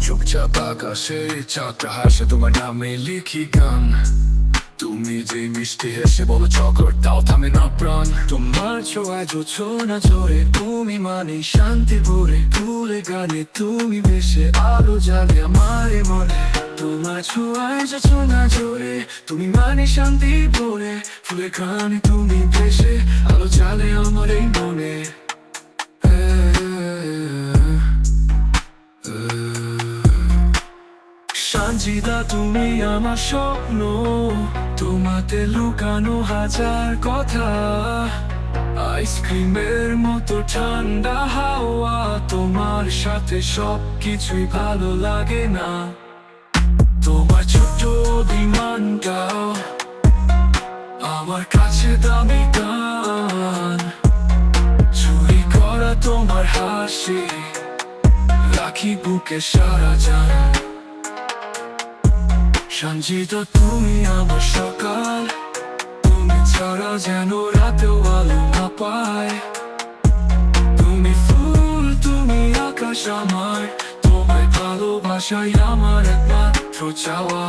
চুপচাপ আকাশে চাঁদটা হাসে তোমার নামে লিখি গান। তুমি যে মিষ্টি হেসে বলো চকর তাও থামে না প্রাণ। তোমার ছোঁয়ায় জোছনা ঝরে তুমি মানে শান্তি ভরে ফুলে গানে তুমি ভেসে আলো জ্বালে আমার মনে। তোমার ছোঁয়ায় জোছনা ঝরে তুমি মানে শান্তি ভরে ফুলে গানে তুমি ভেসে আলো জ্বালে আমার এই মনে। সঞ্জিতা তুমি আমার স্বপ্ন, তোমাতে লুকানো হাজার কথা। আইসক্রিমের মতো ঠান্ডা হাওয়া, তোমার সাথে সব কিছুই ভালো লাগে না। তোমার ছোট্ট বিমানটাও আমার কাছে দামি গান। চুরি করা তোমার হাসি রাখি বুকে সারা জান। সঞ্জিতা তুমি আমার সকাল, তুমি ছাড়া যেন রাতেও আলো না পায়। তুমি ফুল তুমি আকাশ আমার, তোমায় ভালোবাসাই আমার একমাত্র চাওয়া।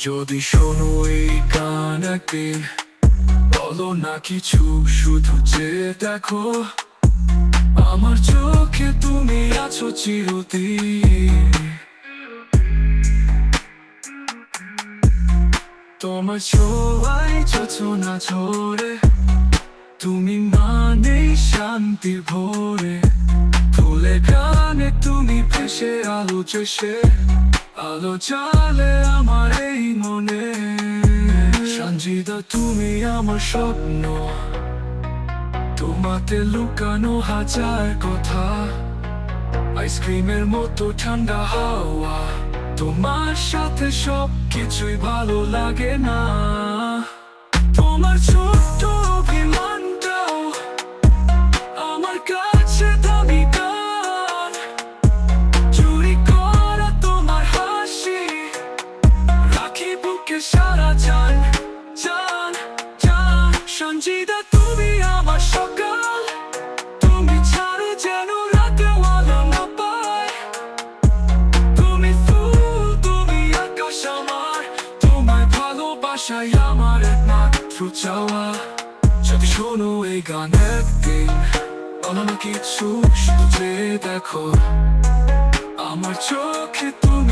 যদি শোনো এই গান একদিন, বলো না কিছু শুধু যে দেখো আমার চোখে তুমি আছো চিরদিন। তোমার ছোঁয়ায় জোছনা ঝরে তুমি মানে শান্তির ভোরে ফুলে গানে তুমি ভেসে আলো চষে আলো জ্বালে আমার এই মনে। সঞ্জিতা তুমি আমার স্বপ্ন, তোমাতে লুকানো হাজার কথা। আইসক্রিমের মতো ঠান্ডা হাওয়া, তোমার সাথে সব কিছুই ভালো লাগে না। তোমার ছোট্ট অভিমানটাও আমার কাছে দামি গান। চুরি করা তোমার হাসি রাখি বুকে সারা জান জান জান। সঞ্জিতা তুমি আমার সকাল, তুমি ছাড়ো যেন রাতেও আলো না পায়। তুমি ফুল তুমি আকাশ আমার, তোমায় ভালোবাসাই আমার একমাত্র চাওয়া। যদি শোনো এই গান একদিন, বলো না কিছু শুধু যে দেখো আমার চোখে তুমি